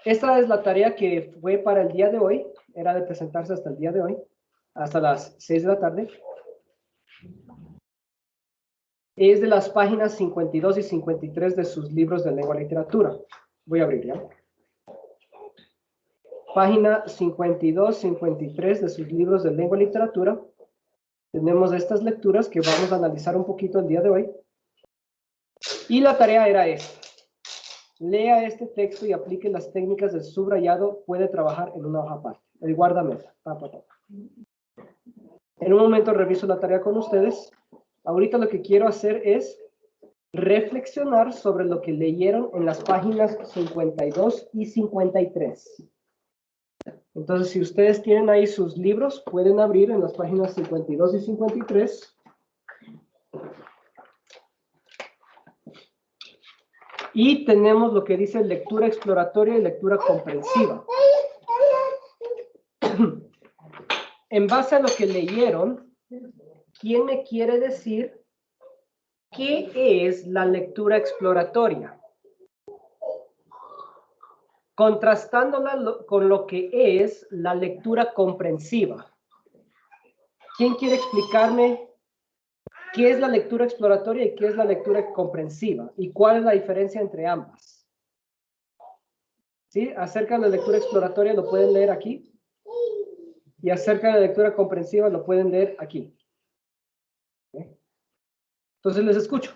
Esta es la tarea que fue para el día de hoy. Era de presentarse hasta el día de hoy, hasta las 6 de la tarde. Es de las páginas 52 y 53 de sus libros de lengua y literatura. Voy a abrir ya. Página 52, 53 de sus libros de lengua y literatura. Tenemos estas lecturas que vamos a analizar un poquito el día de hoy. Y la tarea era esta. Lea este texto y aplique las técnicas del subrayado. Puede trabajar en una hoja aparte. El guardameta. En un momento reviso la tarea con ustedes. Ahorita lo que quiero hacer es reflexionar sobre lo que leyeron en las páginas 52 y 53. Entonces, si ustedes tienen ahí sus libros, pueden abrir en las páginas 52 y 53. Y tenemos lo que dice lectura exploratoria y lectura comprensiva. En base a lo que leyeron, ¿quién me quiere decir qué es la lectura exploratoria? Contrastándola con lo que es la lectura comprensiva. ¿Quién quiere explicarme qué es la lectura exploratoria y qué es la lectura comprensiva? ¿Y cuál es la diferencia entre ambas? ¿Sí? Acerca de la lectura exploratoria lo pueden leer aquí. Y acerca de la lectura comprensiva lo pueden leer aquí. ¿Sí? Entonces les escucho.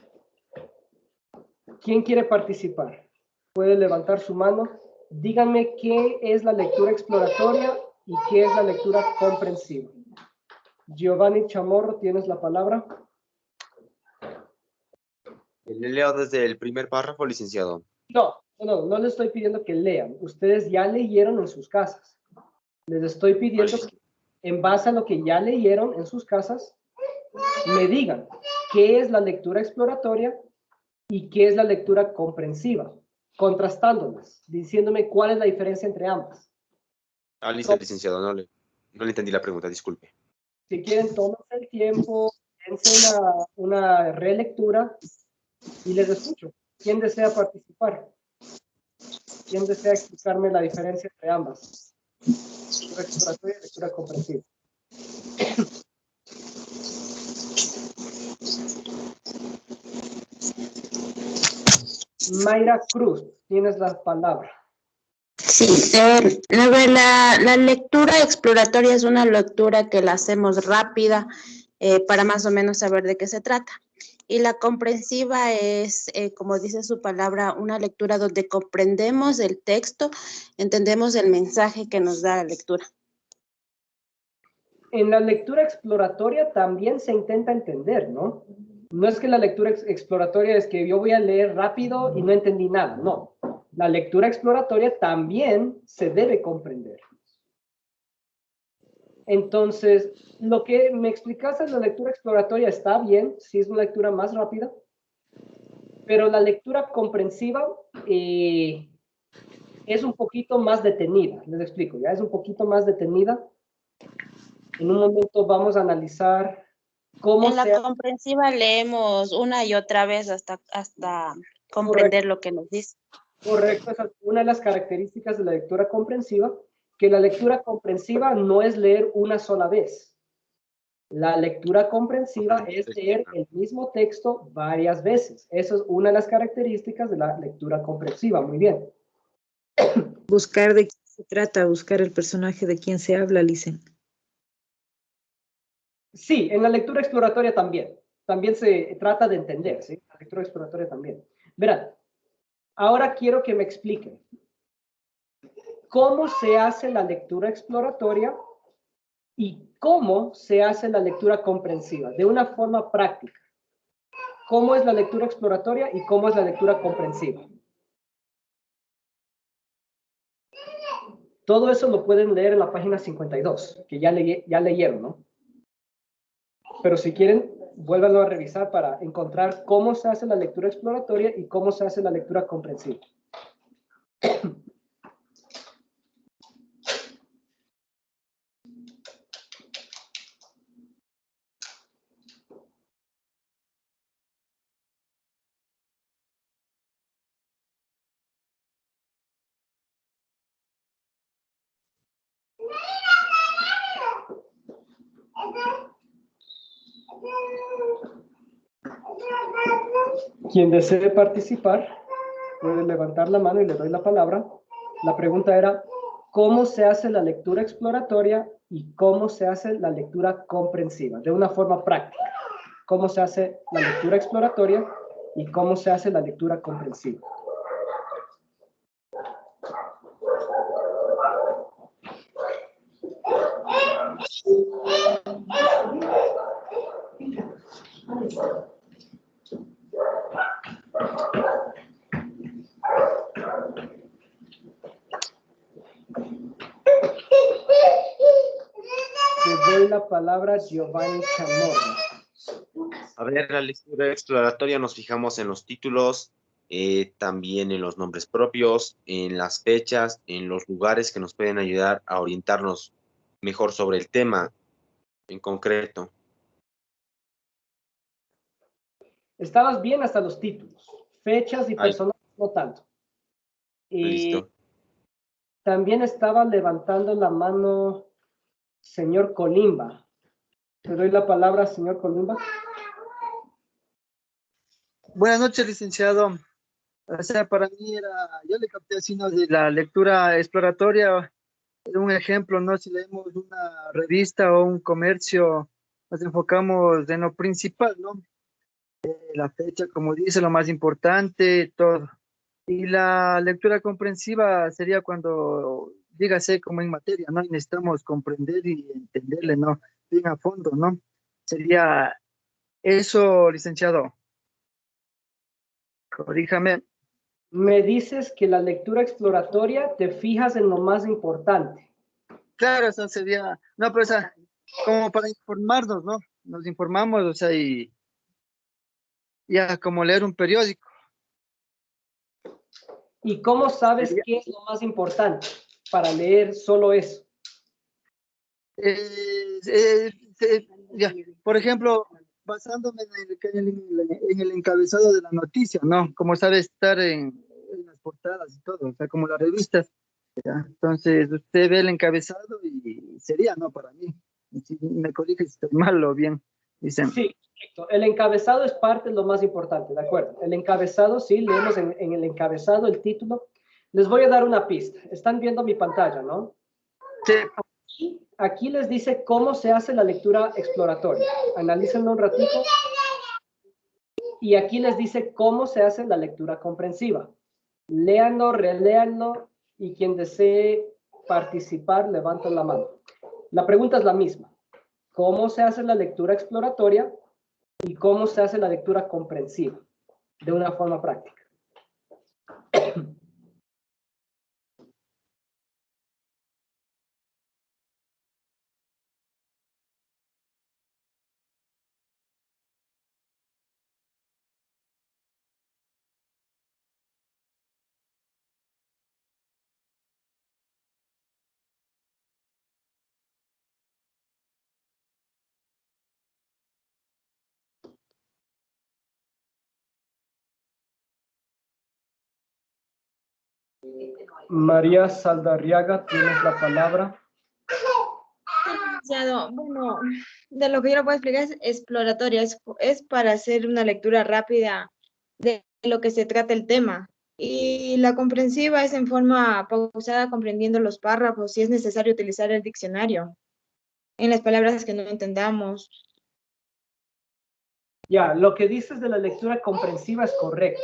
¿Quién quiere participar? Puede levantar su mano. Díganme qué es la lectura exploratoria y qué es la lectura comprensiva. Giovanni Chamorro, tienes la palabra. Le leo desde el primer párrafo, licenciado. No les estoy pidiendo que lean. Ustedes ya leyeron en sus casas. Les estoy pidiendo que, en base a lo que ya leyeron en sus casas, me digan qué es la lectura exploratoria y qué es la lectura comprensiva, contrastándolas, diciéndome cuál es la diferencia entre ambas. Listo, licenciado, no le entendí la pregunta, disculpe. Si quieren, tómense el tiempo, dense una relectura y les escucho. ¿Quién desea participar? ¿Quién desea explicarme la diferencia entre ambas? Lectura exploratoria y lectura comprensiva. Mayra Cruz, tienes la palabra. Sí, la lectura exploratoria es una lectura que la hacemos rápida para más o menos saber de qué se trata. Y la comprensiva es, como dice su palabra, una lectura donde comprendemos el texto, entendemos el mensaje que nos da la lectura. En la lectura exploratoria también se intenta entender, ¿no? No es que la lectura exploratoria es que yo voy a leer rápido y no entendí nada, no. La lectura exploratoria también se debe comprender. Entonces, lo que me explicaste de la lectura exploratoria está bien, si es una lectura más rápida, pero la lectura comprensiva es un poquito más detenida, les explico, ya es un poquito más detenida. En un momento vamos a analizar cómo en la comprensiva leemos una y otra vez hasta comprender lo que nos dice. Correcto, esa es una de las características de la lectura comprensiva, que la lectura comprensiva no es leer una sola vez. La lectura comprensiva es leer el mismo texto varias veces. Esa es una de las características de la lectura comprensiva. Muy bien. Buscar de quién se trata, buscar el personaje de quién se habla, Licen. Sí, en la lectura exploratoria también. También se trata de entender, ¿sí? La lectura exploratoria también. Verán, ahora quiero que me expliquen cómo se hace la lectura exploratoria y cómo se hace la lectura comprensiva, de una forma práctica. ¿Cómo es la lectura exploratoria y cómo es la lectura comprensiva? Todo eso lo pueden leer en la página 52, que ya leyeron, ¿no? Pero si quieren, vuélvanlo a revisar para encontrar cómo se hace la lectura exploratoria y cómo se hace la lectura comprensiva. Quien desee participar puede levantar la mano y le doy la palabra. La pregunta era, ¿cómo se hace la lectura exploratoria y cómo se hace la lectura comprensiva? De una forma práctica. ¿Cómo se hace la lectura exploratoria y cómo se hace la lectura comprensiva? Le doy la palabra a Giovanni Chamorro. A ver, la lectura exploratoria nos fijamos en los títulos, también en los nombres propios, en las fechas, en los lugares que nos pueden ayudar a orientarnos mejor sobre el tema en concreto. Estabas bien hasta los títulos, fechas y personajes no tanto. Y Listo. también estaba levantando la mano señor Colimba. Le doy la palabra, señor Colimba. Buenas noches, licenciado. O sea, para mí yo le capté así, ¿no? De la lectura exploratoria, un ejemplo, ¿no? Si leemos una revista o un comercio, nos enfocamos en lo principal, ¿no? La fecha, como dice, lo más importante, todo. Y la lectura comprensiva sería cuando, dígase, como en materia, ¿no? Y necesitamos comprender y entenderle, ¿no? Bien a fondo, ¿no? Sería eso, licenciado. Corríjame. Me dices que la lectura exploratoria te fijas en lo más importante. Claro, eso sería, no, pero o sea, como para informarnos, ¿no? Nos informamos, o sea, y ya como leer un periódico. ¿Y cómo sabes qué es lo más importante para leer solo eso? Ya, por ejemplo, basándome en el encabezado de la noticia, ¿no? Como sabe estar en las portadas y todo, o sea, como las revistas. ¿Ya? Entonces, usted ve el encabezado y sería, ¿no? Para mí. Y si me corrige si estoy mal o bien, dicen. Sí, correcto. El encabezado es parte de lo más importante, ¿de acuerdo? El encabezado, sí, leemos en el encabezado el título. Les voy a dar una pista. Están viendo mi pantalla, ¿no? Sí. Aquí les dice cómo se hace la lectura exploratoria. Analícenlo un ratito. Y aquí les dice cómo se hace la lectura comprensiva. Léanlo, reléanlo y quien desee participar, levanta la mano. La pregunta es la misma. ¿Cómo se hace la lectura exploratoria y cómo se hace la lectura comprensiva de una forma práctica? María Saldarriaga, tienes la palabra. Bueno, de lo que yo le puedo explicar es exploratoria, es para hacer una lectura rápida de lo que se trata el tema. Y la comprensiva es en forma pausada, comprendiendo los párrafos, si es necesario utilizar el diccionario en las palabras que no entendamos. Ya, lo que dices de la lectura comprensiva es correcto.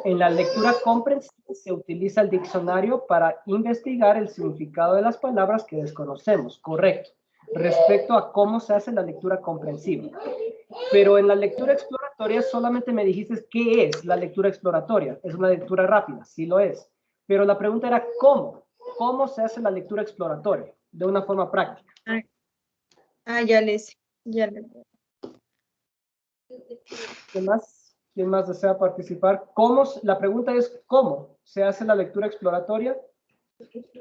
En la lectura comprensiva se utiliza el diccionario para investigar el significado de las palabras que desconocemos, correcto, respecto a cómo se hace la lectura comprensiva. Pero en la lectura exploratoria solamente me dijiste qué es la lectura exploratoria. Es una lectura rápida, sí lo es. Pero la pregunta era cómo. ¿Cómo se hace la lectura exploratoria de una forma práctica? Ya les. ¿Quién más desea participar? La pregunta es ¿cómo se hace la lectura exploratoria?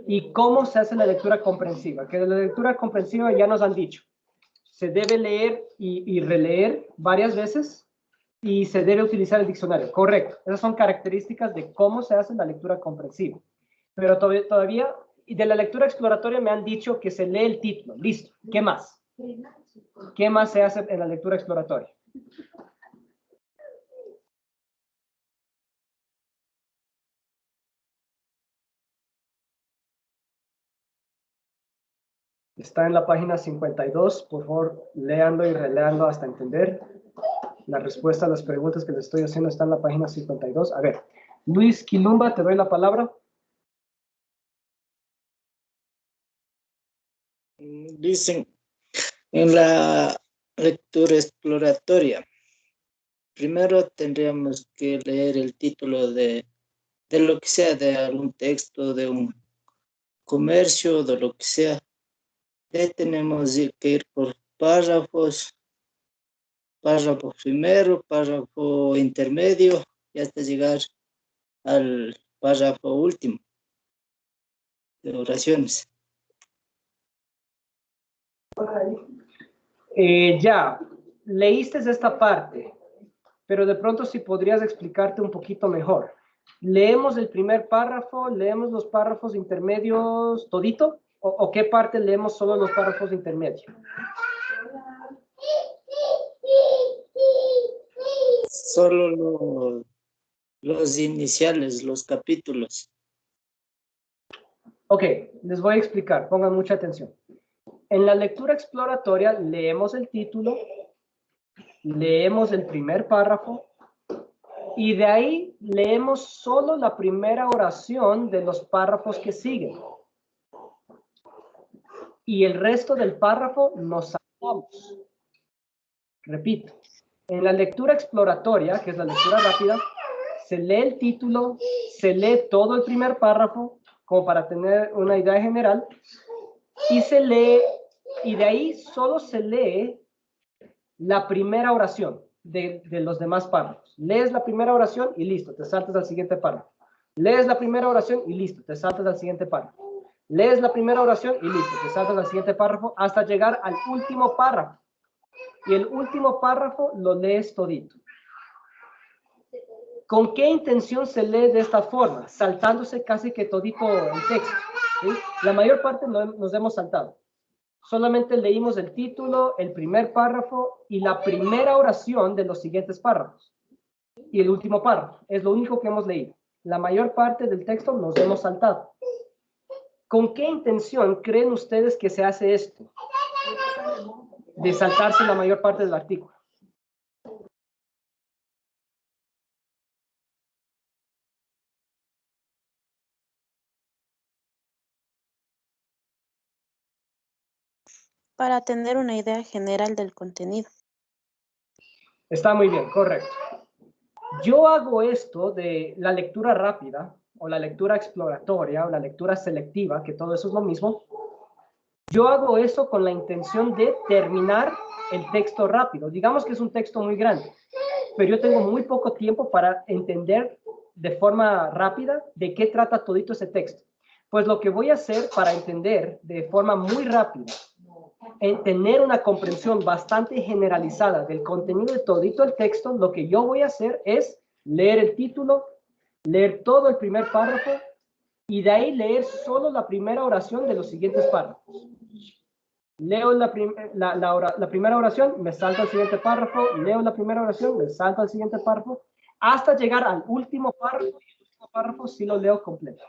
¿Y cómo se hace la lectura comprensiva? Que de la lectura comprensiva ya nos han dicho. Se debe leer y releer varias veces y se debe utilizar el diccionario. Correcto. Esas son características de cómo se hace la lectura comprensiva. Pero todavía, y de la lectura exploratoria me han dicho que se lee el título. Listo. ¿Qué más? ¿Qué más se hace en la lectura exploratoria? Está en la página 52. Por favor, léanlo y releando hasta entender. La respuesta a las preguntas que les estoy haciendo está en la página 52. A ver, Luis Quilumba, te doy la palabra. Dicen en la lectura exploratoria, primero tendríamos que leer el título de lo que sea, de algún texto, de un comercio, de lo que sea. De ahí tenemos que ir por párrafos, párrafo primero, párrafo intermedio, y hasta llegar al párrafo último de oraciones. Ya, leíste esta parte, pero de pronto si podrías explicarte un poquito mejor. ¿Leemos el primer párrafo, leemos los párrafos intermedios todito? ¿O qué parte leemos solo los párrafos intermedios? Solo los iniciales, los capítulos. Ok, les voy a explicar, pongan mucha atención. En la lectura exploratoria leemos el título, leemos el primer párrafo y de ahí leemos solo la primera oración de los párrafos que siguen. Y el resto del párrafo nos saltamos. Repito, en la lectura exploratoria, que es la lectura rápida, se lee el título, se lee todo el primer párrafo, como para tener una idea general, y se lee, y de ahí solo se lee la primera oración de los demás párrafos. Lees la primera oración y listo, te saltas al siguiente párrafo. Lees la primera oración y listo, te saltas al siguiente párrafo. Lees la primera oración y listo, te saltas al siguiente párrafo hasta llegar al último párrafo. Y el último párrafo lo lees todito. ¿Con qué intención se lee de esta forma? Saltándose casi que todito el texto, ¿sí? La mayor parte nos hemos saltado. Solamente leímos el título, el primer párrafo y la primera oración de los siguientes párrafos. Y el último párrafo. Es lo único que hemos leído. La mayor parte del texto nos hemos saltado. ¿Con qué intención creen ustedes que se hace esto? De saltarse la mayor parte del artículo. Para tener una idea general del contenido. Está muy bien, correcto. Yo hago esto de la lectura rápida, o la lectura exploratoria, o la lectura selectiva, que todo eso es lo mismo. Yo hago eso con la intención de terminar el texto rápido. Digamos que es un texto muy grande, pero yo tengo muy poco tiempo para entender de forma rápida de qué trata todito ese texto. Pues lo que voy a hacer para entender de forma muy rápida, en tener una comprensión bastante generalizada del contenido de todito el texto, lo que yo voy a hacer es leer el título, leer todo el primer párrafo y de ahí leer solo la primera oración de los siguientes párrafos. Leo la primera oración, me salto al siguiente párrafo, leo la primera oración, me salto al siguiente párrafo, hasta llegar al último párrafo, y el último párrafo sí lo leo completo.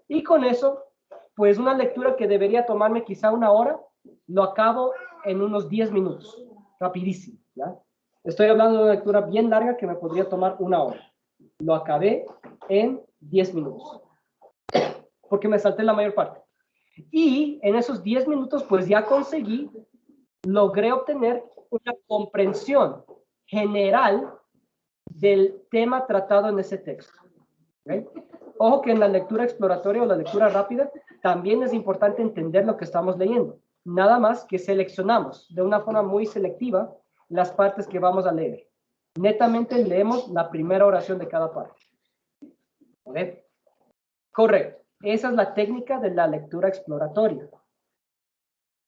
Y con eso, pues una lectura que debería tomarme quizá una hora, lo acabo en unos 10 minutos, rapidísimo, ¿ya? Estoy hablando de una lectura bien larga que me podría tomar una hora. Lo acabé en 10 minutos, porque me salté la mayor parte. Y en esos 10 minutos, pues ya logré obtener una comprensión general del tema tratado en ese texto. ¿Okay? Ojo que en la lectura exploratoria o la lectura rápida también es importante entender lo que estamos leyendo. Nada más que seleccionamos de una forma muy selectiva las partes que vamos a leer. Netamente leemos la primera oración de cada parte. ¿Okay? Correcto. Esa es la técnica de la lectura exploratoria.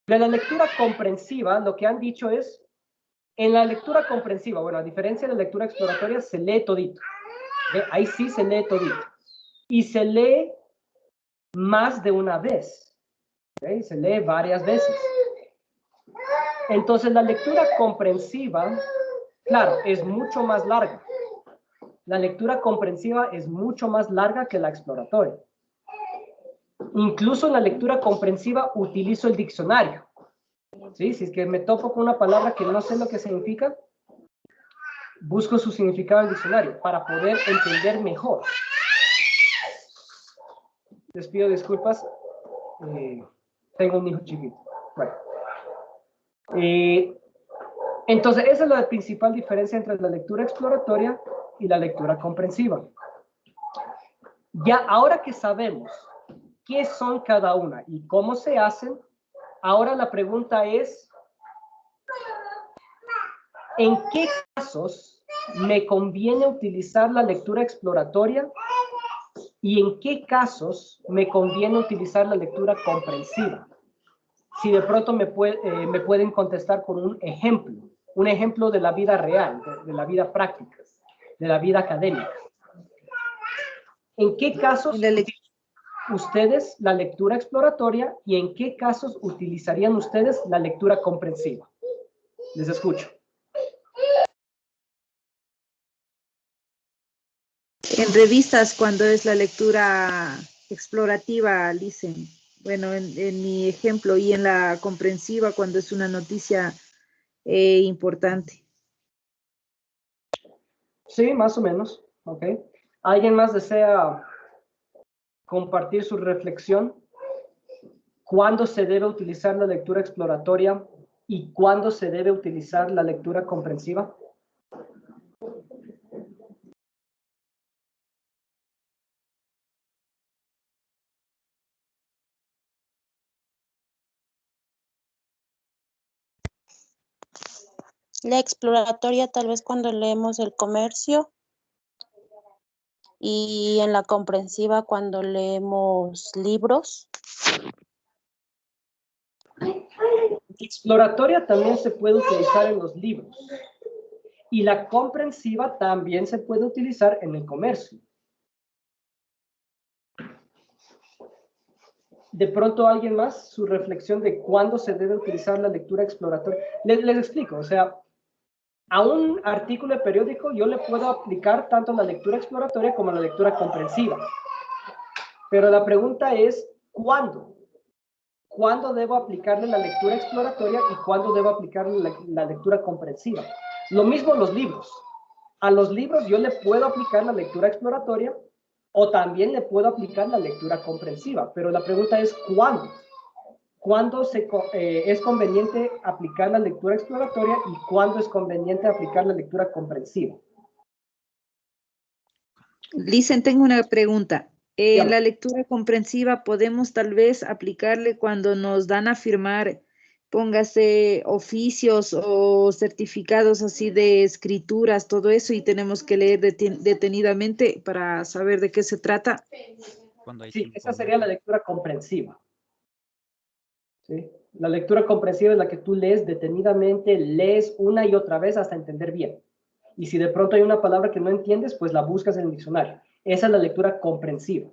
De la lectura comprensiva, lo que han dicho es, en la lectura comprensiva, bueno, a diferencia de la lectura exploratoria, se lee todito. ¿Okay? Ahí sí se lee todito. Y se lee más de una vez. ¿Okay? Se lee varias veces. Entonces, la lectura comprensiva, claro, es mucho más larga. La lectura comprensiva es mucho más larga que la exploratoria. Incluso en la lectura comprensiva utilizo el diccionario. ¿Sí? Si es que me topo con una palabra que no sé lo que significa, busco su significado en el diccionario para poder entender mejor. Les pido disculpas. Tengo un hijo chiquito. Bueno. Entonces, esa es la principal diferencia entre la lectura exploratoria y la lectura comprensiva. Ya ahora que sabemos qué son cada una y cómo se hacen, ahora la pregunta es, ¿en qué casos me conviene utilizar la lectura exploratoria y en qué casos me conviene utilizar la lectura comprensiva? Si de pronto me pueden contestar con un ejemplo de la vida real, de la vida práctica, de la vida académica. ¿En qué casos ustedes la lectura exploratoria y en qué casos utilizarían ustedes la lectura comprensiva? Les escucho. En revistas, cuando es la lectura explorativa, dicen. Bueno, en mi ejemplo, y en la comprensiva, cuando es una noticia importante. Sí, más o menos. Ok. ¿Alguien más desea compartir su reflexión? ¿Cuándo se debe utilizar la lectura exploratoria y cuándo se debe utilizar la lectura comprensiva? La exploratoria tal vez cuando leemos el comercio y en la comprensiva cuando leemos libros. Exploratoria también se puede utilizar en los libros y la comprensiva también se puede utilizar en el comercio. De pronto alguien más, su reflexión de cuándo se debe utilizar la lectura exploratoria. Les explico, o sea, a un artículo de periódico yo le puedo aplicar tanto la lectura exploratoria como la lectura comprensiva. Pero la pregunta es, ¿cuándo? ¿Cuándo debo aplicarle la lectura exploratoria y cuándo debo aplicarle la lectura comprensiva? Lo mismo los libros. A los libros yo le puedo aplicar la lectura exploratoria o también le puedo aplicar la lectura comprensiva, pero la pregunta es ¿cuándo? ¿Cuándo es conveniente aplicar la lectura exploratoria y cuándo es conveniente aplicar la lectura comprensiva? Listen, tengo una pregunta. En Ya. la lectura comprensiva podemos tal vez aplicarle cuando nos dan a firmar, póngase oficios o certificados así de escrituras, todo eso, y tenemos que leer detenidamente para saber de qué se trata. Cuando hay Sí, tiempo, esa ¿no? sería la lectura comprensiva. ¿Sí? La lectura comprensiva es la que tú lees detenidamente, lees una y otra vez hasta entender bien. Y si de pronto hay una palabra que no entiendes, pues la buscas en el diccionario. Esa es la lectura comprensiva.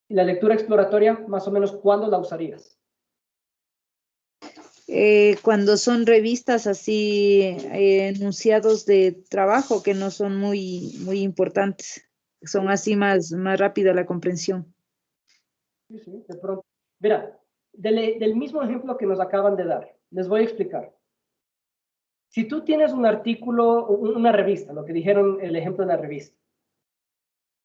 Y la lectura exploratoria, más o menos, ¿cuándo la usarías? Cuando son revistas así, enunciados de trabajo que no son muy importantes. Son así más rápida la comprensión. Sí, sí, de pronto. Mira, del mismo ejemplo que nos acaban de dar, les voy a explicar. Si tú tienes un artículo, una revista, lo que dijeron, el ejemplo de la revista,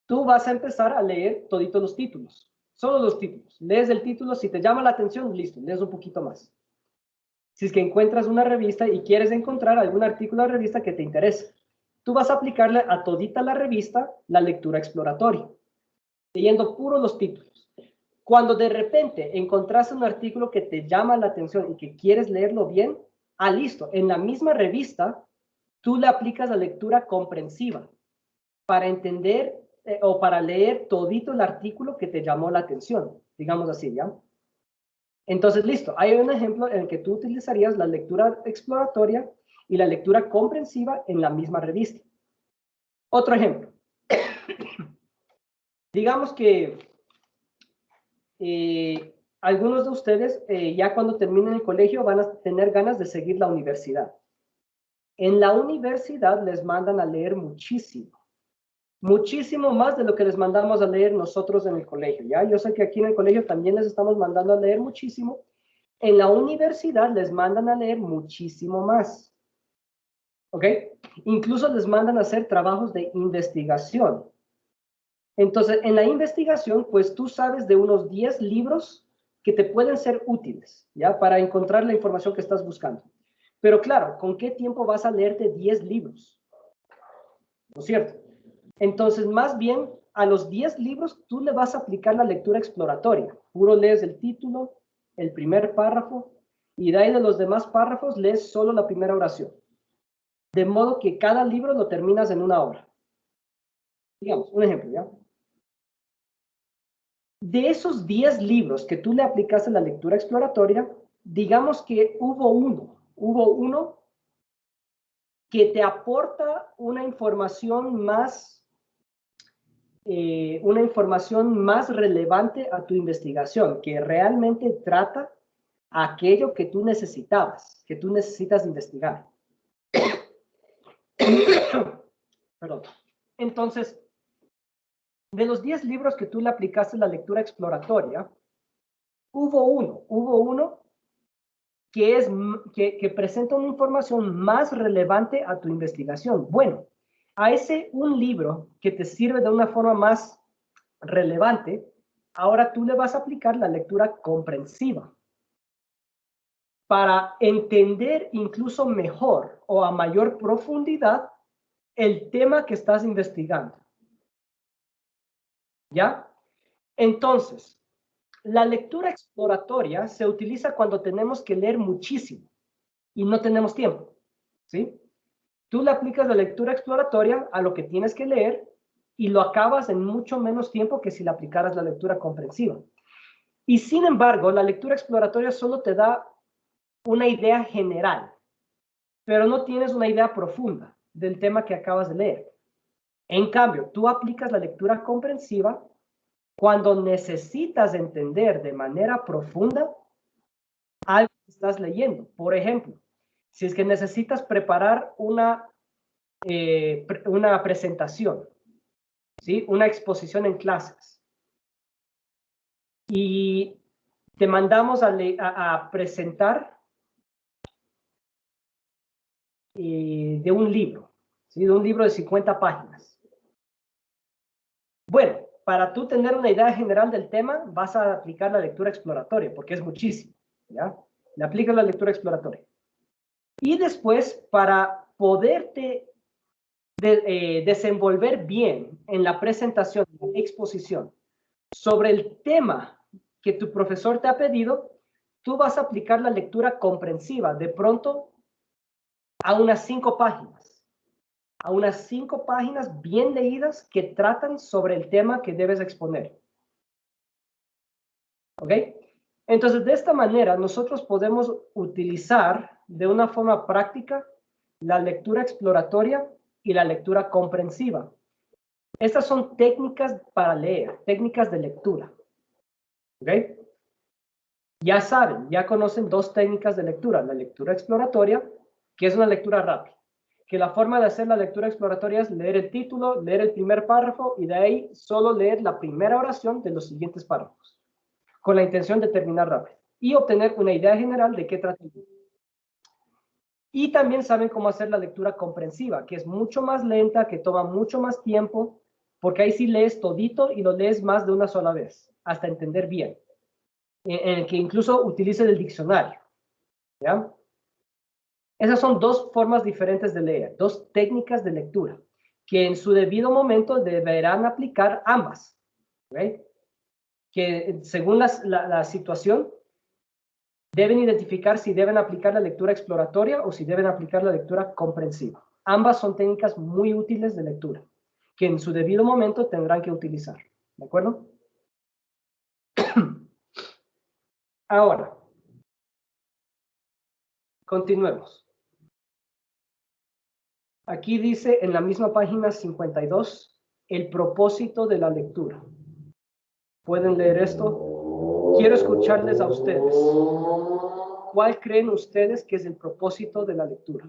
tú vas a empezar a leer toditos los títulos, solo los títulos. Lees el título, si te llama la atención, listo, lees un poquito más. Si es que encuentras una revista y quieres encontrar algún artículo de la revista que te interese, tú vas a aplicarle a todita la revista la lectura exploratoria, leyendo puros los títulos. Cuando de repente encontraste un artículo que te llama la atención y que quieres leerlo bien, listo, en la misma revista, tú le aplicas la lectura comprensiva para entender o para leer todito el artículo que te llamó la atención, digamos así, ¿ya? Entonces, listo, hay un ejemplo en el que tú utilizarías la lectura exploratoria y la lectura comprensiva en la misma revista. Otro ejemplo. Digamos que algunos de ustedes ya cuando terminen el colegio van a tener ganas de seguir la universidad. En la universidad les mandan a leer muchísimo. Muchísimo más de lo que les mandamos a leer nosotros en el colegio, ¿ya? Yo sé que aquí en el colegio también les estamos mandando a leer muchísimo. En la universidad les mandan a leer muchísimo más, ¿ok? Incluso les mandan a hacer trabajos de investigación. Entonces, en la investigación, pues tú sabes de unos 10 libros que te pueden ser útiles, ¿ya? Para encontrar la información que estás buscando. Pero claro, ¿con qué tiempo vas a leerte 10 libros? ¿No es cierto? Entonces, más bien, a los 10 libros tú le vas a aplicar la lectura exploratoria. Puro lees el título, el primer párrafo, y de ahí de los demás párrafos lees solo la primera oración. De modo que cada libro lo terminas en una hora. Digamos, un ejemplo, ¿ya? De esos 10 libros que tú le aplicaste la lectura exploratoria, digamos que hubo uno que te aporta una información más relevante a tu investigación, que realmente trata aquello que tú necesitabas, que tú necesitas investigar. Perdón. Entonces, de los 10 libros que tú le aplicaste la lectura exploratoria, hubo uno que presenta una información más relevante a tu investigación. Bueno, a ese un libro que te sirve de una forma más relevante, ahora tú le vas a aplicar la lectura comprensiva para entender incluso mejor o a mayor profundidad el tema que estás investigando. ¿Ya? Entonces, la lectura exploratoria se utiliza cuando tenemos que leer muchísimo y no tenemos tiempo, ¿sí? Tú le aplicas la lectura exploratoria a lo que tienes que leer y lo acabas en mucho menos tiempo que si le aplicaras la lectura comprensiva. Y sin embargo, la lectura exploratoria solo te da una idea general, pero no tienes una idea profunda del tema que acabas de leer. En cambio, tú aplicas la lectura comprensiva cuando necesitas entender de manera profunda algo que estás leyendo. Por ejemplo, si es que necesitas preparar una presentación, ¿sí? Una exposición en clases. Y te mandamos a presentar de un libro, ¿sí? De un libro de 50 páginas. Bueno, para tú tener una idea general del tema, vas a aplicar la lectura exploratoria, porque es muchísimo, ¿ya? Le aplicas la lectura exploratoria. Y después, para poderte desenvolver bien en la presentación, en la exposición, sobre el tema que tu profesor te ha pedido, tú vas a aplicar la lectura comprensiva, de pronto a unas 5 páginas. A unas 5 páginas bien leídas que tratan sobre el tema que debes exponer. ¿Ok? Entonces, de esta manera, nosotros podemos utilizar de una forma práctica la lectura exploratoria y la lectura comprensiva. Estas son técnicas para leer, técnicas de lectura. ¿Ok? Ya saben, ya conocen 2 técnicas de lectura. La lectura exploratoria, que es una lectura rápida. Que la forma de hacer la lectura exploratoria es leer el título, leer el primer párrafo y de ahí solo leer la primera oración de los siguientes párrafos, con la intención de terminar rápido y obtener una idea general de qué trata el libro. Y también saben cómo hacer la lectura comprensiva, que es mucho más lenta, que toma mucho más tiempo, porque ahí sí lees todito y lo lees más de una sola vez, hasta entender bien, en el que incluso utilices el diccionario. ¿Ya? Esas son 2 formas diferentes de leer, 2 técnicas de lectura, que en su debido momento deberán aplicar ambas. ¿Okay? Que según la situación, deben identificar si deben aplicar la lectura exploratoria o si deben aplicar la lectura comprensiva. Ambas son técnicas muy útiles de lectura, que en su debido momento tendrán que utilizar. ¿De acuerdo? Ahora, continuemos. Aquí dice en la misma página 52, el propósito de la lectura. ¿Pueden leer esto? quiero escucharles a ustedes. ¿Cuál creen ustedes que es el propósito de la lectura?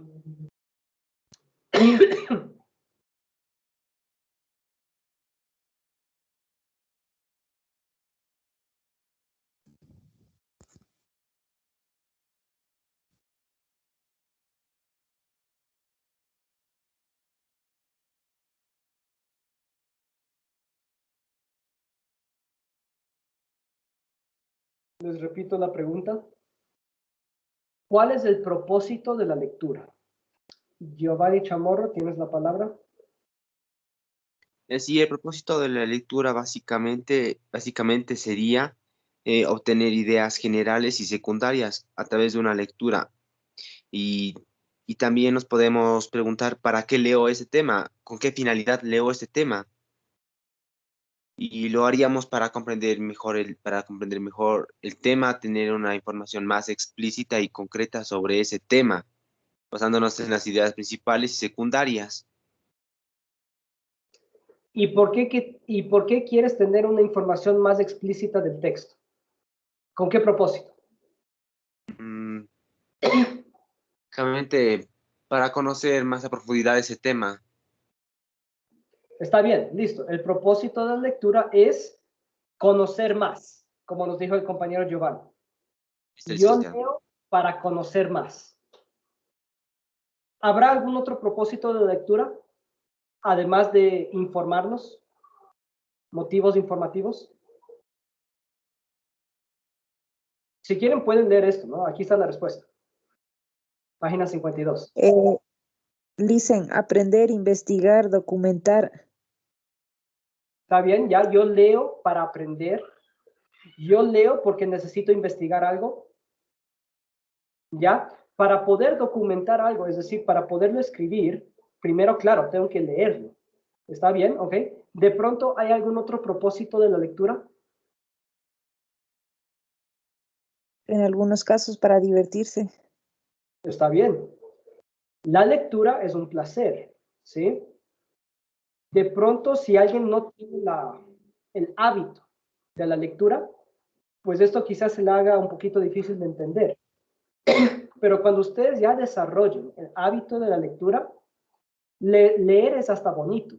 Les repito la pregunta. ¿Cuál es el propósito de la lectura? Giovanni Chamorro, tienes la palabra. Sí, el propósito de la lectura básicamente sería obtener ideas generales y secundarias a través de una lectura. Y, y también nos podemos preguntar, ¿para qué leo ese tema? ¿Con qué finalidad leo este tema? Y lo haríamos para comprender mejor el tema, tener una información más explícita y concreta sobre ese tema, basándonos en las ideas principales y secundarias. ¿Y por qué quieres tener una información más explícita del texto? ¿Con qué propósito? Mm, Básicamente, para conocer más a profundidad ese tema. Está bien, listo. El propósito de la lectura es conocer más, como nos dijo el compañero Giovanni. Yo leo para conocer más. ¿Habrá algún otro propósito de la lectura? Además de informarnos, motivos informativos. Si quieren pueden leer esto, ¿no? Aquí está la respuesta. Página 52. Listen, aprender, investigar, documentar. Está bien, ya yo leo para aprender. Yo leo porque necesito investigar algo. ¿Ya? Para poder documentar algo, es decir, para poderlo escribir, primero, claro, tengo que leerlo. ¿Está bien? ¿Ok? ¿De pronto hay algún otro propósito de la lectura? En algunos casos para divertirse. Está bien. La lectura es un placer, ¿sí? De pronto, si alguien no tiene el hábito de la lectura, pues esto quizás se le haga un poquito difícil de entender. Pero cuando ustedes ya desarrollen el hábito de la lectura, leer es hasta bonito,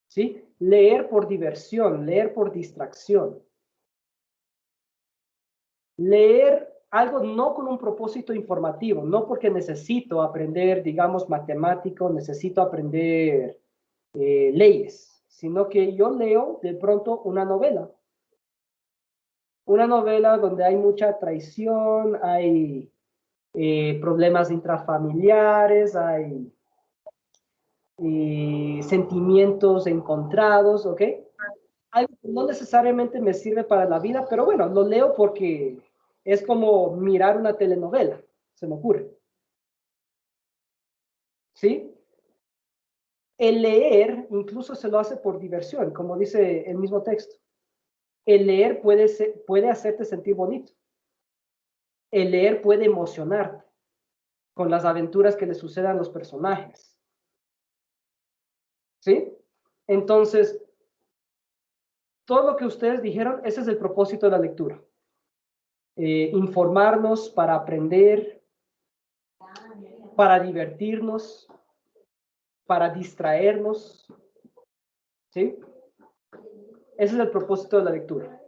¿sí? Leer por diversión, leer por distracción. Leer algo no con un propósito informativo, no porque necesito aprender, digamos, matemático, necesito aprender leyes, sino que yo leo de pronto una novela. Una novela donde hay mucha traición, hay problemas intrafamiliares, hay sentimientos encontrados, ¿ok? Algo que no necesariamente me sirve para la vida, pero bueno, lo leo porque es como mirar una telenovela, se me ocurre. ¿Sí? El leer incluso se lo hace por diversión, como dice el mismo texto. El leer puede hacerte sentir bonito. El leer puede emocionarte con las aventuras que le sucedan a los personajes. ¿Sí? Entonces, todo lo que ustedes dijeron, ese es el propósito de la lectura. Informarnos para aprender, para divertirnos, para distraernos. ¿Sí? Ese es el propósito de la lectura.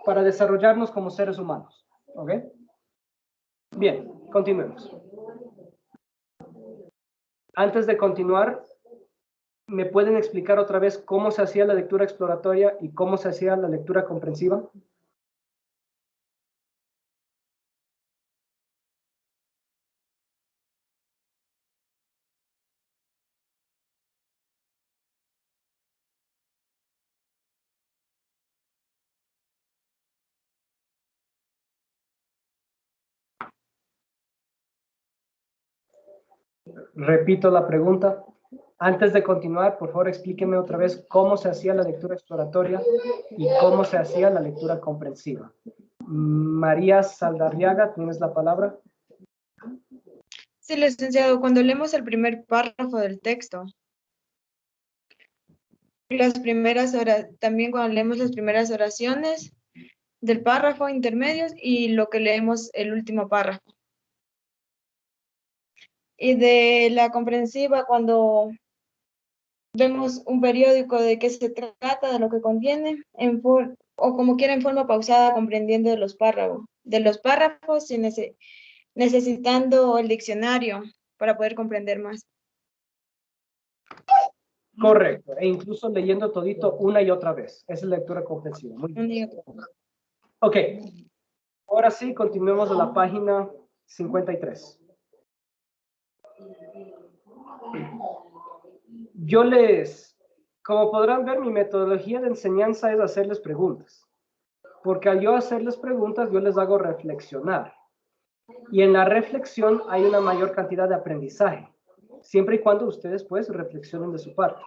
Para desarrollarnos como seres humanos. ¿Ok? Bien, continuemos. Antes de continuar, ¿me pueden explicar otra vez cómo se hacía la lectura exploratoria y cómo se hacía la lectura comprensiva? Repito la pregunta. Antes de continuar, por favor, explíqueme otra vez cómo se hacía la lectura exploratoria y cómo se hacía la lectura comprensiva. María Saldarriaga, tienes la palabra. Sí, licenciado, cuando leemos el primer párrafo del texto, las primeras horas, también cuando leemos las primeras oraciones, del párrafo intermedios y lo que leemos el último párrafo. Y de la comprensiva, cuando vemos un periódico, de qué se trata, de lo que contiene, o como quiera en forma pausada, comprendiendo de los párrafos y necesitando el diccionario para poder comprender más. Correcto, e incluso leyendo todito una y otra vez. Esa es lectura comprensiva. Muy bien. Ok, ahora sí, continuemos a la página 53. Como podrán ver, mi metodología de enseñanza es hacerles preguntas. Porque al yo hacerles preguntas, yo les hago reflexionar. Y en la reflexión hay una mayor cantidad de aprendizaje. Siempre y cuando ustedes, pues, reflexionen de su parte.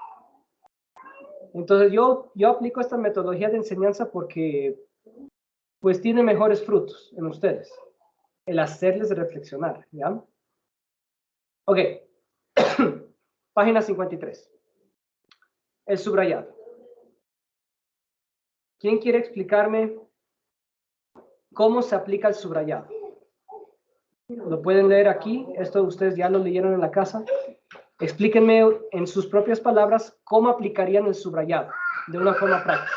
Entonces, yo aplico esta metodología de enseñanza porque, pues, tiene mejores frutos en ustedes. El hacerles reflexionar, ¿ya? Ok. Página 53. El subrayado. ¿Quién quiere explicarme cómo se aplica el subrayado? Lo pueden leer aquí. Esto ustedes ya lo leyeron en la casa. Explíquenme en sus propias palabras cómo aplicarían el subrayado de una forma práctica.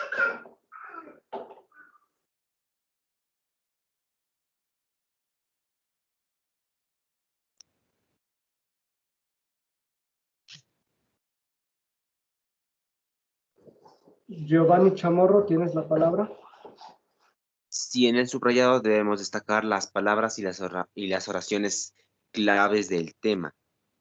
Giovanni Chamorro, ¿tienes la palabra? Sí, en el subrayado debemos destacar las palabras y las oraciones claves del tema.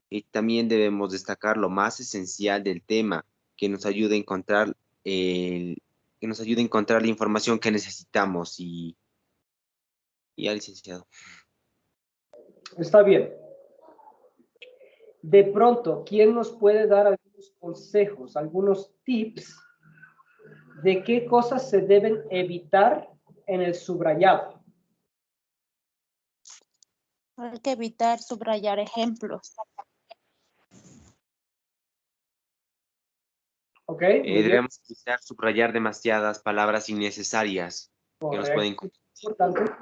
Y también debemos destacar lo más esencial del tema, que nos ayude a encontrar la información que necesitamos y al licenciado. Está bien. De pronto, ¿quién nos puede dar algunos consejos, algunos tips de qué cosas se deben evitar en el subrayado? Hay que evitar subrayar ejemplos. ¿Ok? Muy bien. Debemos evitar subrayar demasiadas palabras innecesarias que nos pueden... Importante.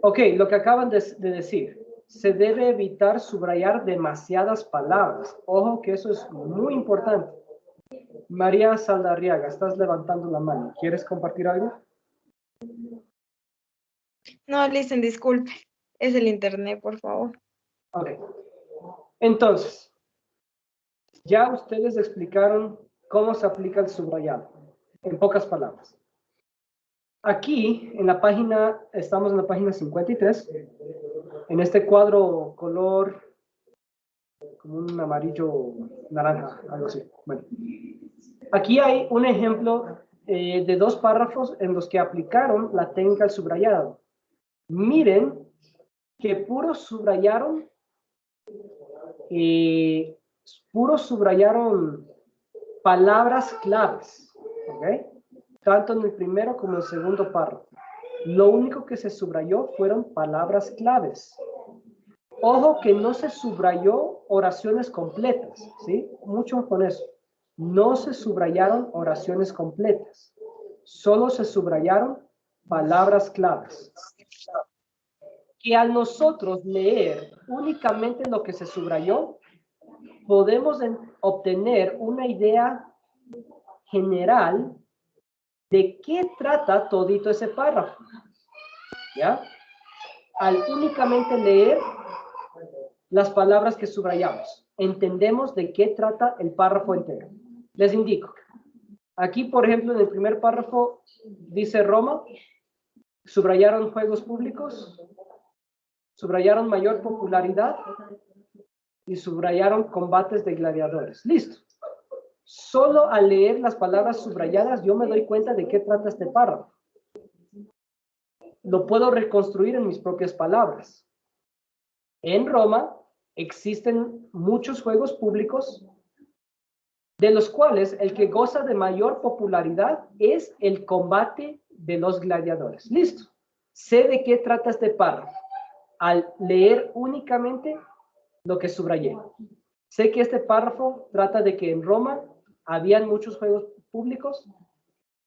Ok, lo que acaban de decir. Se debe evitar subrayar demasiadas palabras. Ojo que eso es muy importante. María Saldarriaga, estás levantando la mano. ¿Quieres compartir algo? No, listen, disculpe. Es el internet, por favor. Ok. Entonces, ya ustedes explicaron cómo se aplica el subrayado. En pocas palabras. Aquí, estamos en la página 53. En este cuadro color como un amarillo naranja, algo así. Bueno, aquí hay un ejemplo de 2 párrafos en los que aplicaron la técnica del subrayado. Miren que puro subrayaron palabras claves, ¿ok? Tanto en el primero como en el segundo párrafo. Lo único que se subrayó fueron palabras claves. Ojo que no se subrayó oraciones completas, ¿sí? Mucho con eso. No se subrayaron oraciones completas. Solo se subrayaron palabras claves. Que al nosotros leer únicamente lo que se subrayó, podemos obtener una idea general de qué trata todito ese párrafo. ¿Ya? Al únicamente leer las palabras que subrayamos, entendemos de qué trata el párrafo entero. Les indico. Aquí, por ejemplo, en el primer párrafo dice Roma, subrayaron juegos públicos, subrayaron mayor popularidad y subrayaron combates de gladiadores. Listo. Solo al leer las palabras subrayadas yo me doy cuenta de qué trata este párrafo. Lo puedo reconstruir en mis propias palabras. En Roma existen muchos juegos públicos, de los cuales el que goza de mayor popularidad es el combate de los gladiadores. Listo. Sé de qué trata este párrafo al leer únicamente lo que subrayé. Sé que este párrafo trata de que en Roma habían muchos juegos públicos,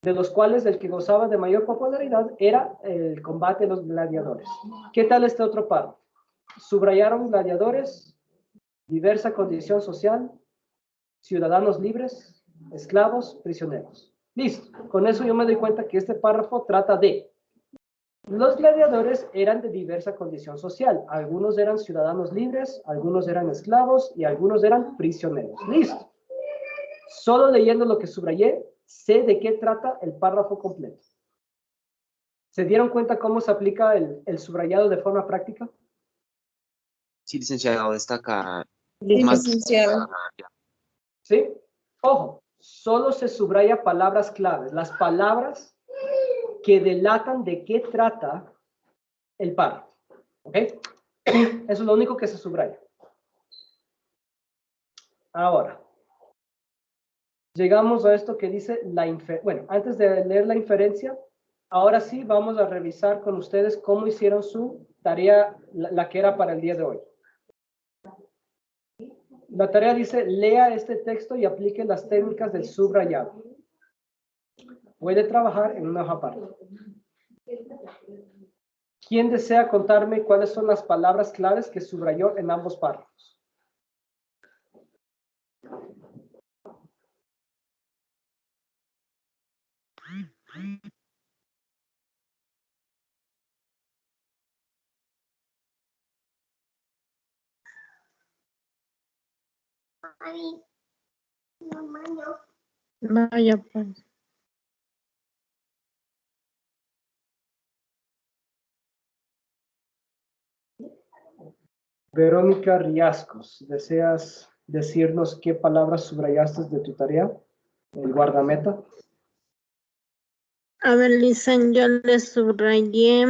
de los cuales el que gozaba de mayor popularidad era el combate de los gladiadores. ¿Qué tal este otro párrafo? Subrayaron gladiadores, diversa condición social, ciudadanos libres, esclavos, prisioneros. Listo. Con eso yo me doy cuenta que este párrafo trata de los gladiadores eran de diversa condición social. Algunos eran ciudadanos libres, algunos eran esclavos y algunos eran prisioneros. Listo. Solo leyendo lo que subrayé, sé de qué trata el párrafo completo. ¿Se dieron cuenta cómo se aplica el subrayado de forma práctica? Sí, licenciado, destaca Sí, más. licenciado. ¿Sí? Ojo, solo se subraya palabras claves, las palabras que delatan de qué trata el párrafo. ¿Ok? Eso es lo único que se subraya. Ahora, llegamos a esto que dice la inferencia. Bueno, antes de leer la inferencia, ahora sí vamos a revisar con ustedes cómo hicieron su tarea, la que era para el día de hoy. La tarea dice, lea este texto y aplique las técnicas del subrayado. Puede trabajar en una hoja aparte. ¿Quién desea contarme cuáles son las palabras claves que subrayó en ambos párrafos? Vaya, pues. Verónica Riascos, ¿deseas decirnos qué palabras subrayaste de tu tarea? El guardameta. A ver, Lisen, yo le subrayé.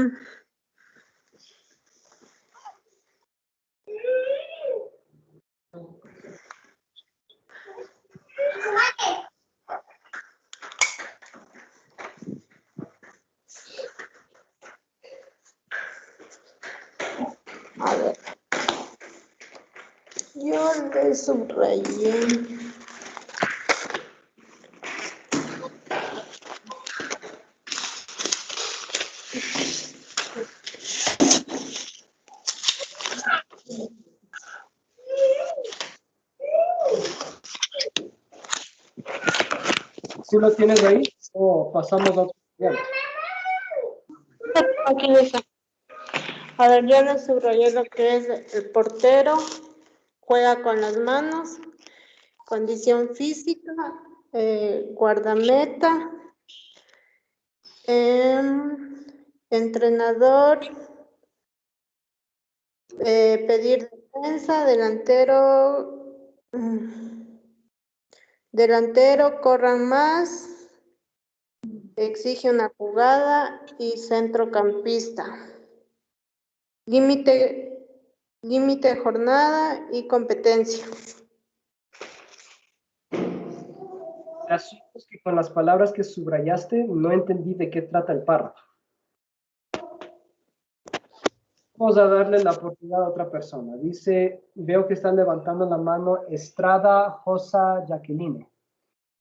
A ver. Yo le subrayé. ¿Sí lo tienes ahí o pasamos a otro? Bien. Aquí está. A ver, yo le subrayé lo que es el portero, juega con las manos, condición física, guardameta, entrenador, pedir defensa, delantero, corran más, exige una jugada y centrocampista. Límite de jornada y competencia. El asunto es que con las palabras que subrayaste no entendí de qué trata el párrafo. Vamos a darle la oportunidad a otra persona. Dice, veo que están levantando la mano Estrada Josa Jacqueline.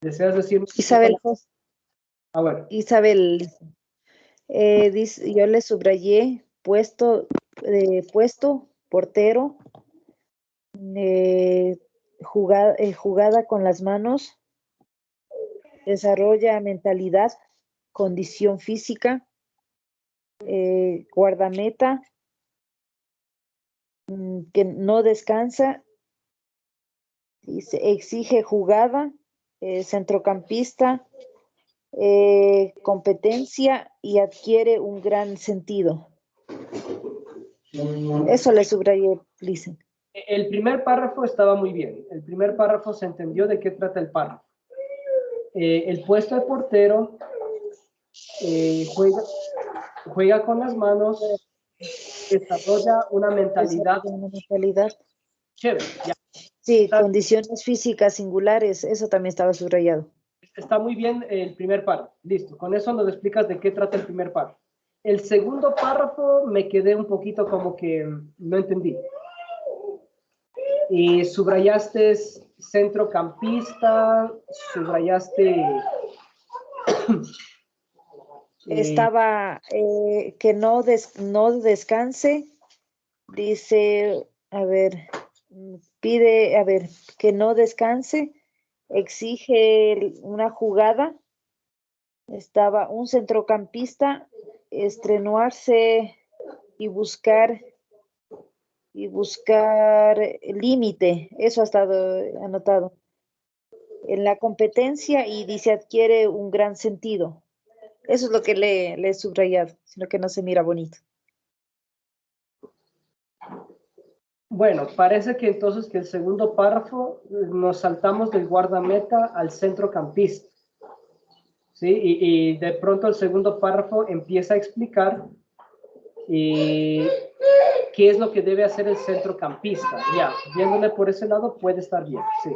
¿Deseas decir? Isabel, Ah, bueno. Isabel, dice, yo le subrayé puesto, portero, jugada con las manos, desarrolla mentalidad, condición física, guardameta, que no descansa, exige jugada, centrocampista, competencia y adquiere un gran sentido. Eso le subrayé, Lisen. El primer párrafo estaba muy bien. El primer párrafo se entendió de qué trata el párrafo. El puesto de portero juega con las manos, desarrolla una mentalidad chévere. Ya. Sí, condiciones físicas singulares, eso también estaba subrayado. Está muy bien el primer párrafo. Listo. Con eso nos explicas de qué trata el primer párrafo. El segundo párrafo me quedé un poquito como que no entendí. Y subrayaste centrocampista, subrayaste Estaba que no descanse, dice, a ver, pide, a ver, que no descanse, exige una jugada. Estaba un centrocampista, estrenuarse y buscar límite, eso ha estado anotado. En la competencia y dice adquiere un gran sentido. Eso es lo que le he subrayado, sino que no se mira bonito. Bueno, parece que entonces que el segundo párrafo nos saltamos del guardameta al centrocampista. ¿Sí? Y de pronto el segundo párrafo empieza a explicar qué es lo que debe hacer el centrocampista. Ya, viéndole por ese lado puede estar bien, sí.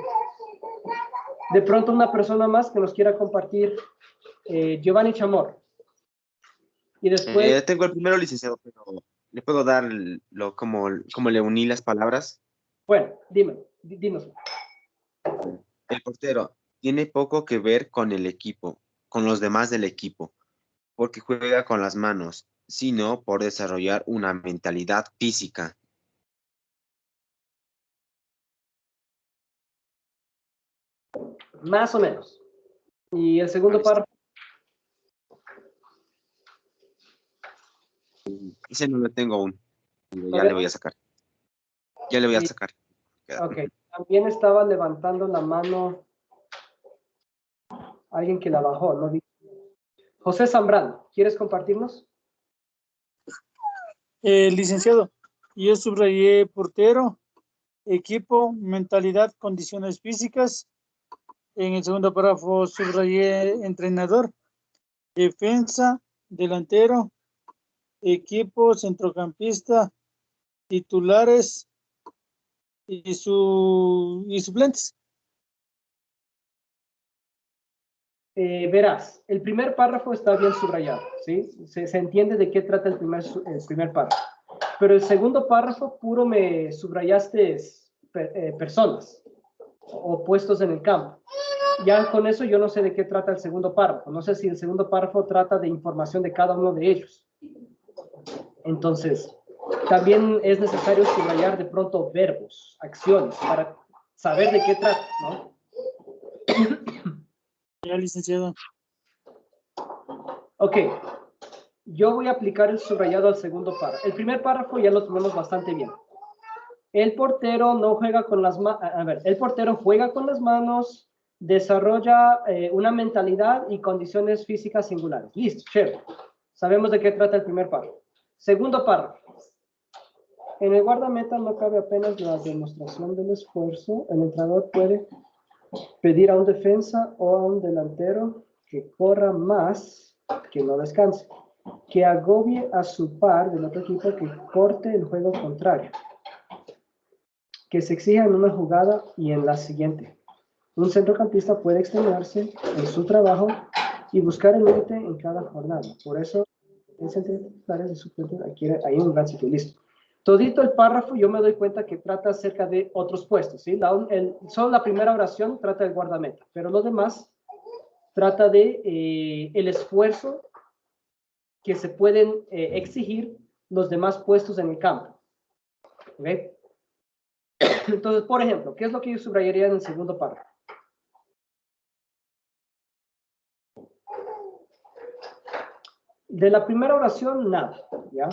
De pronto una persona más que nos quiera compartir, Giovanni Chamorro. Y después... Tengo el primero, licenciado, pero ¿le puedo dar como le uní las palabras? Bueno, dinos. El portero tiene poco que ver con el equipo, con los demás del equipo, porque juega con las manos, sino por desarrollar una mentalidad física. Más o menos. Y el segundo párrafo. Ese no lo tengo aún. Ya le voy a sacar. Ya le voy a sacar. Ok. También estaba levantando la mano alguien que la bajó, ¿no? José Zambrano, ¿quieres compartirnos? Licenciado, yo subrayé portero, equipo, mentalidad, condiciones físicas. En el segundo párrafo subrayé entrenador, defensa, delantero, equipo, centrocampista, titulares y suplentes. Verás, el primer párrafo está bien subrayado, ¿sí? Se entiende de qué trata el primer párrafo. Pero el segundo párrafo puro me subrayaste personas o puestos en el campo. Ya con eso yo no sé de qué trata el segundo párrafo. No sé si el segundo párrafo trata de información de cada uno de ellos. Entonces, también es necesario subrayar de pronto verbos, acciones, para saber de qué trata, ¿no? Ya, licenciado. Ok. Yo voy a aplicar el subrayado al segundo párrafo. El primer párrafo ya lo tenemos bastante bien. El portero no juega con las manos. A ver, el portero juega con las manos, desarrolla una mentalidad y condiciones físicas singulares. Listo, chévere. Sabemos de qué trata el primer párrafo. Segundo párrafo. En el guardameta no cabe apenas la demostración del esfuerzo. El entrenador puede pedir a un defensa o a un delantero que corra más, que no descanse, que agobie a su par del otro equipo, que corte el juego contrario, que se exija en una jugada y en la siguiente. Un centrocampista puede extenuarse en su trabajo y buscar el límite en cada jornada. Por eso, en centros titulares de suplentes, aquí hay un gran sitio, listo. Todito el párrafo yo me doy cuenta que trata acerca de otros puestos, ¿sí? Solo la primera oración trata del guardameta, pero lo demás trata de el esfuerzo que se pueden exigir los demás puestos en el campo. ¿Ok? Entonces, por ejemplo, ¿qué es lo que yo subrayaría en el segundo párrafo? De la primera oración, nada, ¿ya?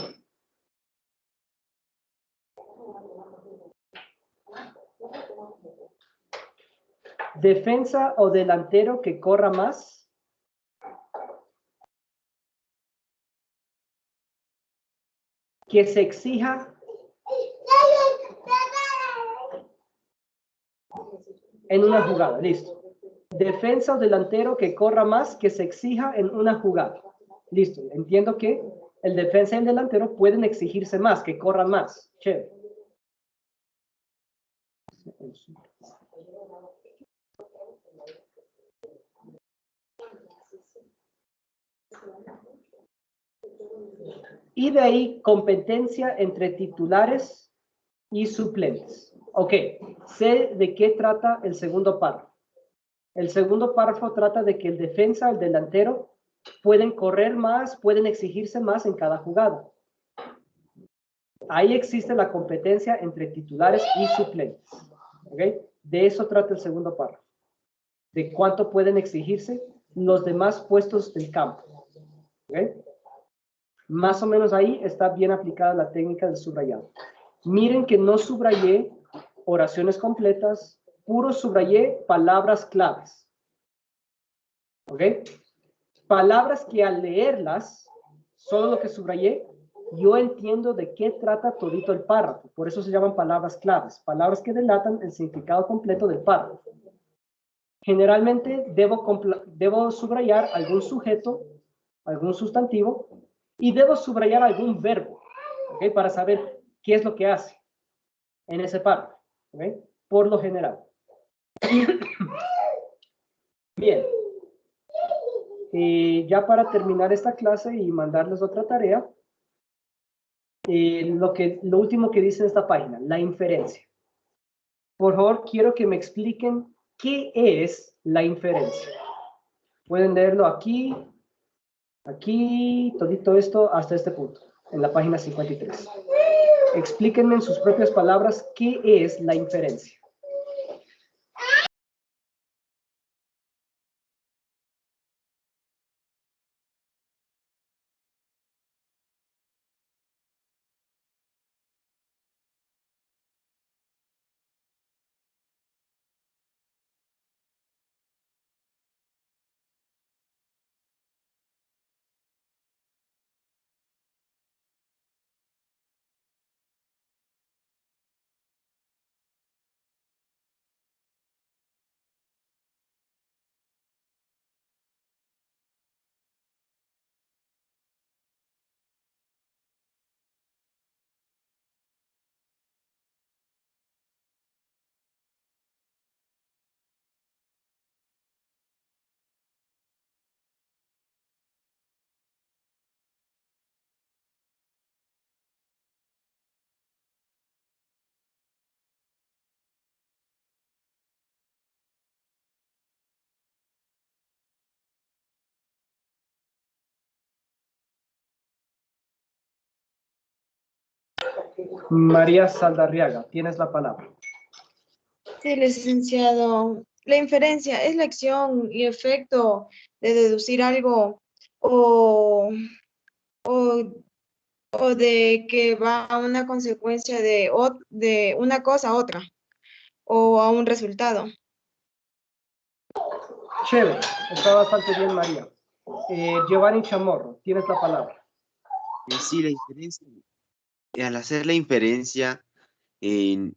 Defensa o delantero que corra más. Que se exija en una jugada, listo. Defensa o delantero que corra más, que se exija en una jugada. Listo, entiendo que el defensa y el delantero pueden exigirse más, que corran más. Chévere. Y de ahí competencia entre titulares y suplentes. Ok, sé de qué trata el segundo párrafo. El segundo párrafo trata de que el defensa, el delantero, pueden correr más, pueden exigirse más en cada jugada. Ahí existe la competencia entre titulares y suplentes. ¿Okay? De eso trata el segundo párrafo. De cuánto pueden exigirse los demás puestos del campo. ¿Okay? Más o menos ahí está bien aplicada la técnica del subrayado. Miren que no subrayé oraciones completas, puro subrayé palabras claves. ¿Ok? Palabras que al leerlas, solo lo que subrayé, yo entiendo de qué trata todito el párrafo. Por eso se llaman palabras claves. Palabras que delatan el significado completo del párrafo. Generalmente debo subrayar algún sujeto, algún sustantivo, y debo subrayar algún verbo, ¿ok? Para saber qué es lo que hace en ese párrafo, ¿ok? Por lo general. Bien. Ya para terminar esta clase y mandarles otra tarea, lo último que dice en esta página, la inferencia. Por favor, quiero que me expliquen qué es la inferencia. Pueden leerlo aquí, todito esto hasta este punto, en la página 53. Explíquenme en sus propias palabras qué es la inferencia. María Saldarriaga, tienes la palabra. Sí, licenciado. La inferencia es la acción y efecto de deducir algo o, o de que va a una consecuencia de una cosa a otra o a un resultado. Chévere, está bastante bien, María. Giovanni Chamorro, tienes la palabra. Sí, la inferencia. Al hacer la inferencia, en,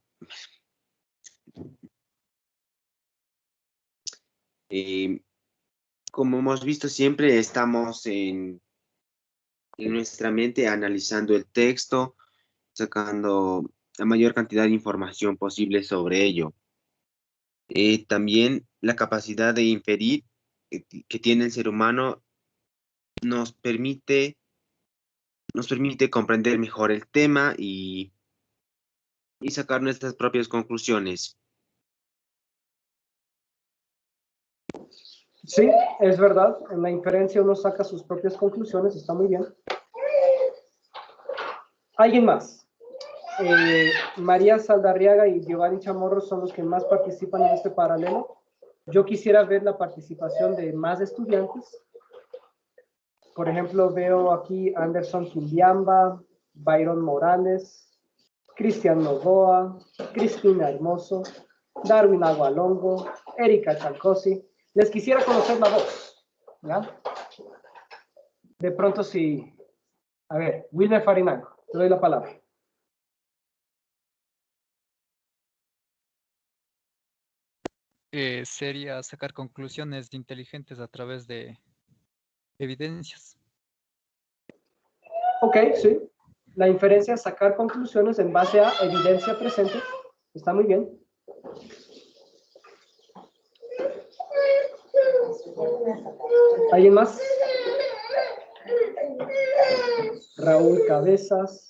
como hemos visto, siempre estamos en nuestra mente analizando el texto, sacando la mayor cantidad de información posible sobre ello. También la capacidad de inferir que tiene el ser humano nos permite comprender mejor el tema y sacar nuestras propias conclusiones. Sí, es verdad. En la inferencia uno saca sus propias conclusiones. Está muy bien. ¿Alguien más? María Saldarriaga y Giovanni Chamorro son los que más participan en este paralelo. Yo quisiera ver la participación de más estudiantes. Por ejemplo, veo aquí Anderson Quimbiamba, Byron Morales, Cristian Novoa, Cristina Hermoso, Darwin Agualongo, Erika Chalcosi. Les quisiera conocer la voz, ¿ya? De pronto sí. A ver, Wilmer Farinango, te doy la palabra. Sería sacar conclusiones inteligentes a través de evidencias. Ok, sí. La inferencia es sacar conclusiones en base a evidencia presente. Está muy bien. ¿Alguien más? Raúl Cabezas,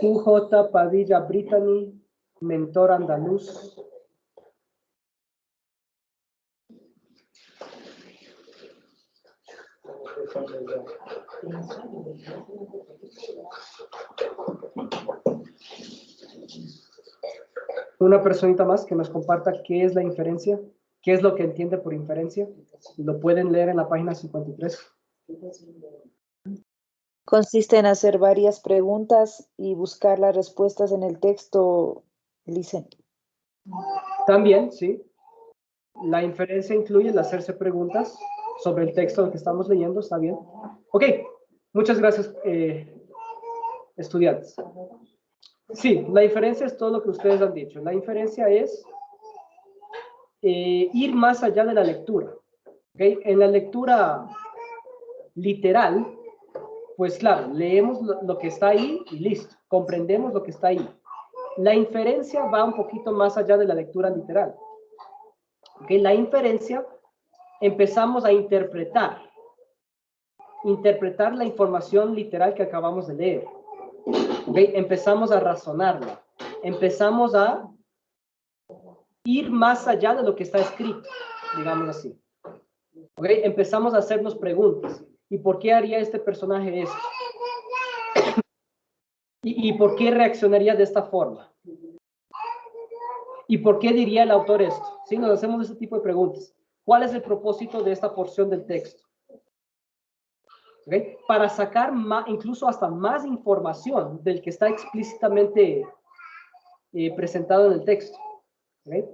UJ Padilla Brittany, Mentor Andaluz. Una personita más que nos comparta qué es la inferencia, qué es lo que entiende por inferencia. Lo pueden leer en la página 53. Consiste en hacer varias preguntas y buscar las respuestas en el texto, Licen. También, sí. La inferencia incluye el hacerse preguntas sobre el texto del que estamos leyendo, ¿está bien? Ok, muchas gracias, estudiantes. Sí, la inferencia es todo lo que ustedes han dicho. La inferencia es ir más allá de la lectura. ¿Okay? En la lectura literal, pues claro, leemos lo que está ahí y listo, comprendemos lo que está ahí. La inferencia va un poquito más allá de la lectura literal. ¿Okay? La inferencia, empezamos a interpretar la información literal que acabamos de leer. ¿Okay? Empezamos a razonarla, empezamos a ir más allá de lo que está escrito, digamos así. ¿Okay? Empezamos a hacernos preguntas. ¿Y por qué haría este personaje esto? ¿Y por qué reaccionaría de esta forma? ¿Y por qué diría el autor esto? ¿Sí? Nos hacemos ese tipo de preguntas. ¿Cuál es el propósito de esta porción del texto? ¿Okay? Para sacar incluso hasta más información del que está explícitamente presentado en el texto. ¿Okay?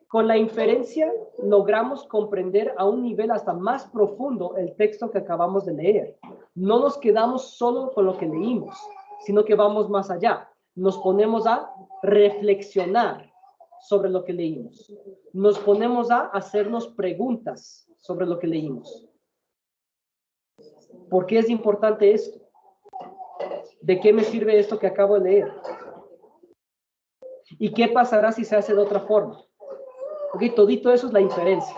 Con la inferencia logramos comprender a un nivel hasta más profundo el texto que acabamos de leer. No nos quedamos solo con lo que leímos, sino que vamos más allá. Nos ponemos a reflexionar sobre lo que leímos. Nos ponemos a hacernos preguntas sobre lo que leímos. ¿Por qué es importante esto? ¿De qué me sirve esto que acabo de leer? ¿Y qué pasará si se hace de otra forma? Ok, todito eso es la inferencia.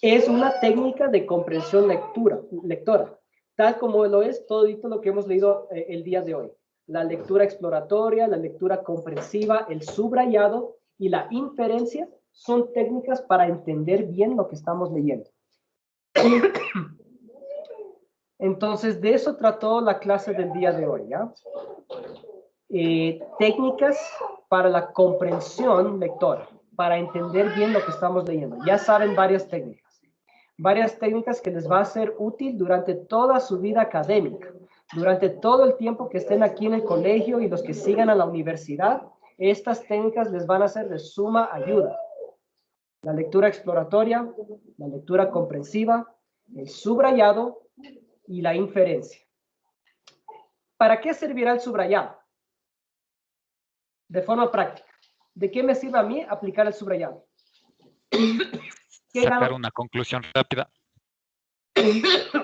Es una técnica de comprensión lectora, tal como lo es todito lo que hemos leído el día de hoy. La lectura exploratoria, la lectura comprensiva, el subrayado y la inferencia son técnicas para entender bien lo que estamos leyendo. Entonces, de eso trató la clase del día de hoy, ¿ya? Técnicas para la comprensión lectora, para entender bien lo que estamos leyendo. Ya saben varias técnicas que les va a ser útil durante toda su vida académica, durante todo el tiempo que estén aquí en el colegio y los que sigan a la universidad. Estas técnicas les van a ser de suma ayuda. La lectura exploratoria, la lectura comprensiva, el subrayado y la inferencia. ¿Para qué servirá el subrayado? De forma práctica. ¿De qué me sirve a mí aplicar el subrayado? Sacar una conclusión rápida.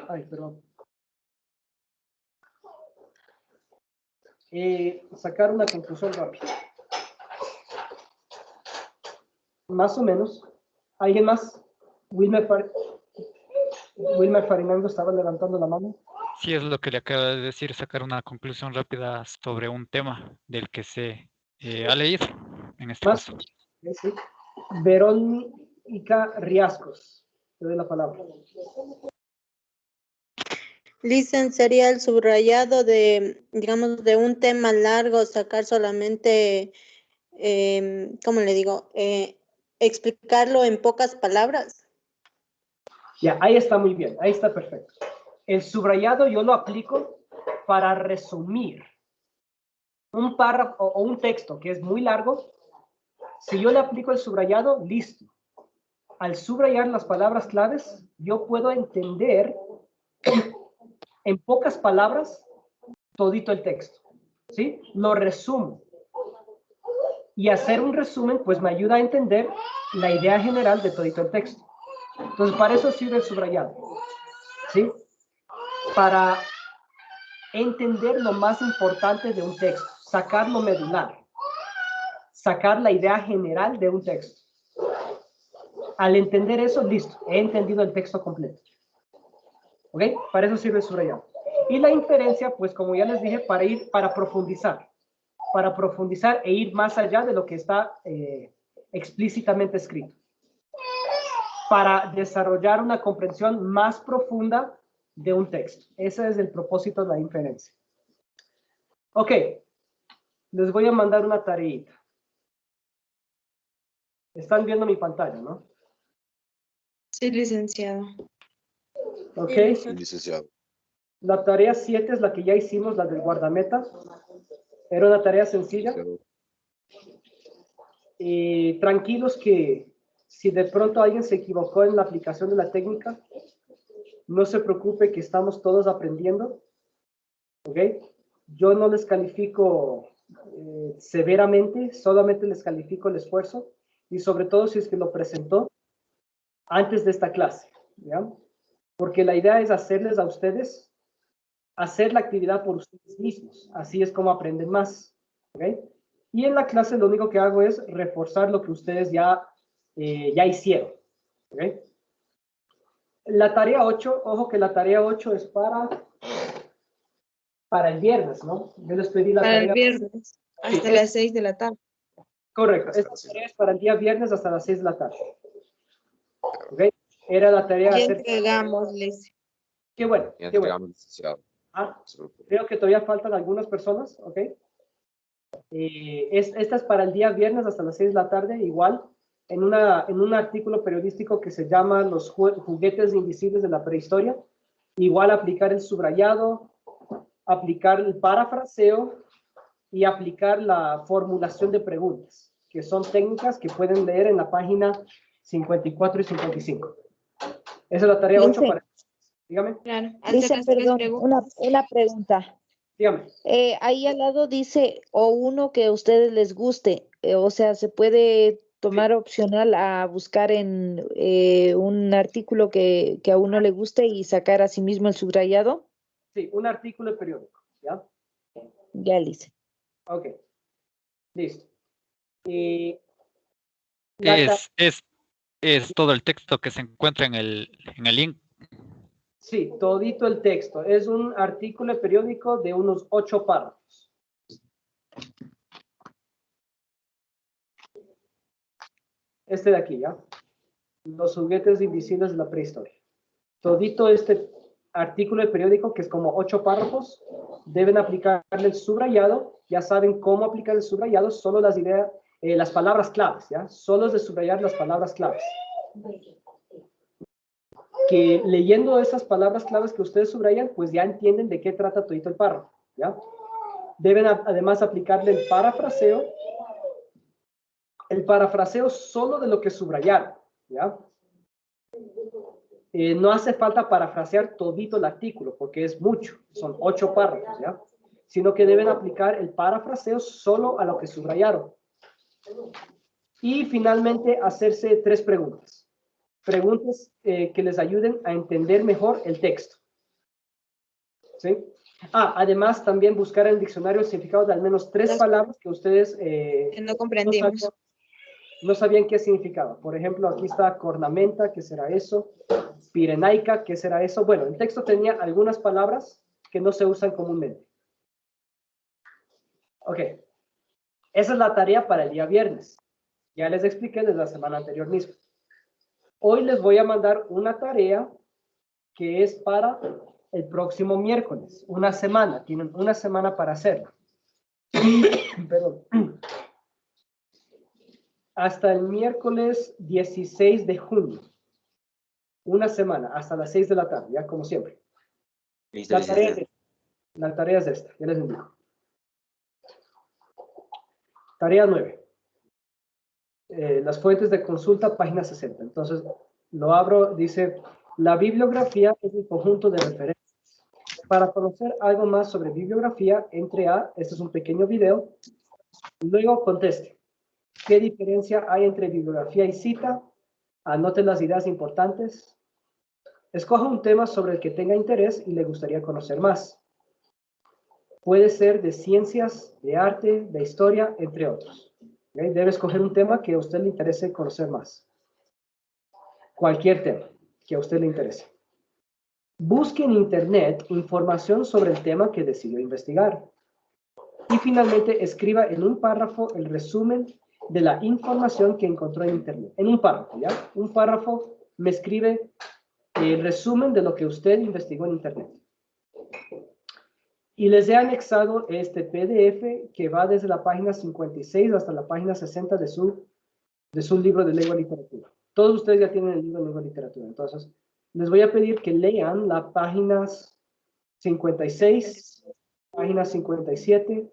Ay, perdón. Sacar una conclusión rápida. Más o menos. ¿Alguien más? Wilmer Farinando estaba levantando la mano. Sí, es lo que le acabo de decir, sacar una conclusión rápida sobre un tema del que se ha leído, en este ¿Más? caso. Sí. Verónica Riascos, te doy la palabra. Listen, sería el subrayado de, digamos, de un tema largo, sacar solamente, ¿cómo le digo? Explicarlo en pocas palabras. Ya, ahí está muy bien, ahí está perfecto. El subrayado yo lo aplico para resumir un párrafo o un texto que es muy largo. Si yo le aplico el subrayado, listo. Al subrayar las palabras claves, yo puedo entender en pocas palabras todito el texto, ¿sí? Lo resumo. Y hacer un resumen, pues me ayuda a entender la idea general de todito el texto. Entonces, para eso sirve el subrayado, ¿sí? Para entender lo más importante de un texto, sacar lo medular, sacar la idea general de un texto. Al entender eso, listo, he entendido el texto completo. ¿Ok? Para eso sirve el subrayado. Y la inferencia, pues como ya les dije, para profundizar e ir más allá de lo que está explícitamente escrito. para desarrollar una comprensión más profunda de un texto. Ese es el propósito de la inferencia. Ok, les voy a mandar una tareita. Están viendo mi pantalla, ¿no? Sí, licenciado. Ok. Sí, licenciado. La tarea 7 es la que ya hicimos, la del guardameta. Era una tarea sencilla. Y tranquilos que si de pronto alguien se equivocó en la aplicación de la técnica, no se preocupe que estamos todos aprendiendo. ¿Ok? Yo no les califico severamente, solamente les califico el esfuerzo y sobre todo si es que lo presentó antes de esta clase, ¿ya? Porque la idea es hacerles a ustedes hacer la actividad por ustedes mismos. Así es como aprenden más, ¿ok? Y en la clase lo único que hago es reforzar lo que ustedes ya hicieron, ¿ok? La tarea 8, ojo que la tarea 8 es para el viernes, ¿no? Yo les pedí la Para tarea. el viernes, hasta Sí, las 6 de la tarde. correcto, esta tarea es para el día viernes hasta las 6 de la tarde. ¿Ok? Era la tarea Ya hacer. entregamos, Liz. Qué bueno, Ya qué bueno. entregamos, licenciado. Ah, creo que todavía faltan algunas personas, ¿ok? Esta es para el día viernes hasta las 6 de la tarde, igual, en un artículo periodístico que se llama Los juguetes invisibles de la prehistoria. Igual aplicar el subrayado, aplicar el parafraseo y aplicar la formulación de preguntas, que son técnicas que pueden leer en la página 54 y 55. Esa es la tarea 8 Lice, para... Dígame, Claro, hacer Lice, las tres perdón, preguntas. una pregunta. dígame. Ahí al lado dice, o uno que a ustedes les guste, o sea, se puede tomar opcional a buscar en un artículo que a uno le guste y sacar a sí mismo el subrayado. Sí, un artículo periódico, ¿ya? Ya, Lice. Ok, listo. La ta- Es todo el texto que se encuentra en el link. sí, todito el texto. Es un artículo periódico de unos 8 párrafos. Este de aquí, ¿ya? Los juguetes invisibles de la prehistoria. Todito este artículo de periódico, que es como 8 párrafos, deben aplicarle el subrayado. Ya saben cómo aplicar el subrayado, solo las ideas, las palabras claves, ¿ya? Solo es de subrayar las palabras claves. Que leyendo esas palabras claves que ustedes subrayan, pues ya entienden de qué trata todito el párrafo, ¿ya? Deben además aplicarle el parafraseo solo de lo que subrayaron, ¿ya? No hace falta parafrasear todito el artículo, porque es mucho, son 8 párrafos, ¿ya? Sino que deben aplicar el parafraseo solo a lo que subrayaron. Y finalmente hacerse 3 preguntas. Preguntas que les ayuden a entender mejor el texto. ¿Sí? Además también buscar en el diccionario el significado de al menos 3 palabras que ustedes Que no comprendimos. no sabían qué significaba. Por ejemplo, aquí está cornamenta, ¿qué será eso? Pirenaica, ¿qué será eso? Bueno, el texto tenía algunas palabras que no se usan comúnmente. Ok. Esa es la tarea para el día viernes. Ya les expliqué desde la semana anterior mismo. Hoy les voy a mandar una tarea que es para el próximo miércoles. Una semana. Tienen una semana para hacerlo. Perdón. Hasta el miércoles 16 de junio. Una semana, hasta las 6 de la tarde, ya como siempre. Listo, La tarea licenciado. es esta, ya les indico. Tarea 9. Las fuentes de consulta, página 60. Entonces, lo abro, dice, la bibliografía es un conjunto de referencias. Para conocer algo más sobre bibliografía, entre a, este es un pequeño video, luego conteste. ¿Qué diferencia hay entre bibliografía y cita? Anote las ideas importantes. Escoja un tema sobre el que tenga interés y le gustaría conocer más. Puede ser de ciencias, de arte, de historia, entre otros. ¿Okay? Debe escoger un tema que a usted le interese conocer más. Cualquier tema que a usted le interese. Busque en Internet información sobre el tema que decidió investigar. Y finalmente escriba en un párrafo el resumen de la información que encontró en Internet. En un párrafo, ¿ya? Un párrafo me escribe el resumen de lo que usted investigó en Internet. Y les he anexado este PDF que va desde la página 56 hasta la página 60 de su libro de lengua y literatura. Todos ustedes ya tienen el libro de lengua y literatura. Entonces, les voy a pedir que lean las páginas 56, página 57,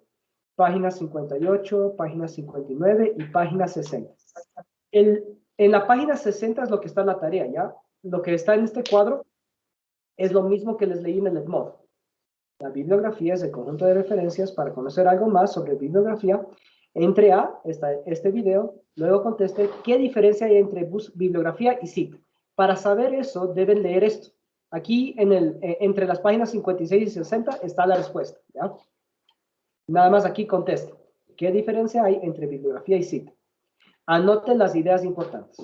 página 58, página 59 y página 60. En la página 60 es lo que está en la tarea, ¿ya? Lo que está en este cuadro es lo mismo que les leí en el EDMOD. La bibliografía es el conjunto de referencias. Para conocer algo más sobre bibliografía, entre a este video, luego conteste qué diferencia hay entre bibliografía y cita. Para saber eso, deben leer esto. Aquí, entre las páginas 56 y 60, está la respuesta, ¿ya? Nada más aquí conteste. ¿Qué diferencia hay entre bibliografía y cita? Anoten las ideas importantes.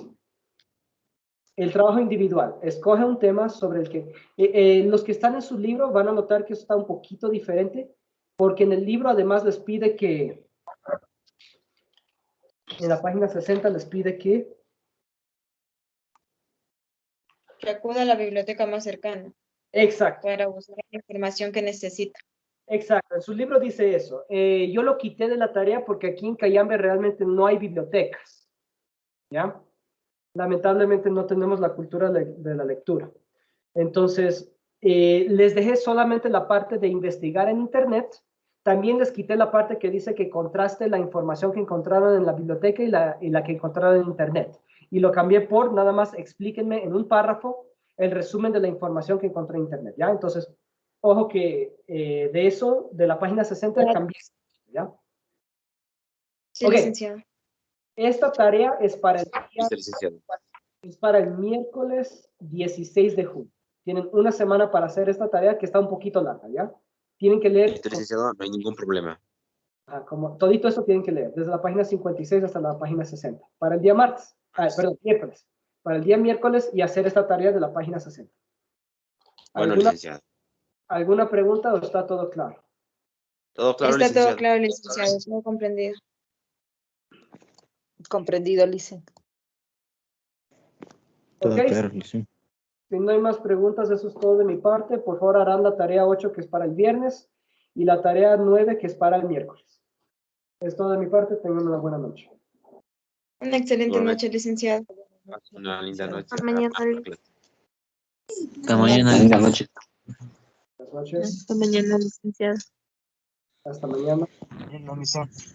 El trabajo individual. Escoge un tema sobre el que... los que están en su libro van a notar que eso está un poquito diferente, porque en el libro además les pide que... En la página 60 les pide que acuda a la biblioteca más cercana. Exacto. Para buscar la información que necesita. Exacto, en su libro dice eso. Yo lo quité de la tarea porque aquí en Cayambe realmente no hay bibliotecas, ¿ya? Lamentablemente no tenemos la cultura de la lectura. Entonces, les dejé solamente la parte de investigar en Internet. También les quité la parte que dice que contraste la información que encontraron en la biblioteca y la que encontraron en Internet. Y lo cambié por, nada más, explíquenme en un párrafo el resumen de la información que encontré en Internet, ¿ya? Entonces, ojo que de eso, de la página 60, cambié, ¿ya? Sí, Ok. licenciado. Esta tarea es para Listo, licenciado. es para el miércoles 16 de junio. Tienen una semana para hacer esta tarea que está un poquito larga, ¿ya? Tienen que leer... Listo, licenciado, no hay ningún problema. Como todito eso tienen que leer, desde la página 56 hasta la página 60. Para el día martes, miércoles. Para el día miércoles y hacer esta tarea de la página 60. Bueno, licenciado. ¿Alguna pregunta o está todo claro? Todo claro, Está licenciado. todo claro, licenciado, todo comprendido. Comprendido, Licen. Todo Ok. claro, Licen. Si no hay más preguntas, eso es todo de mi parte. Por favor, harán la tarea 8 que es para el viernes y la tarea 9 que es para el miércoles. Es todo de mi parte. Tengan una buena noche. Una excelente Igualmente. noche, licenciado. Una linda noche. Hasta mañana. Hasta mañana. Linda noche. Buenas noches. Hasta mañana, licenciado. Hasta mañana.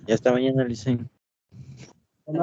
Y hasta mañana, Licen. Hola.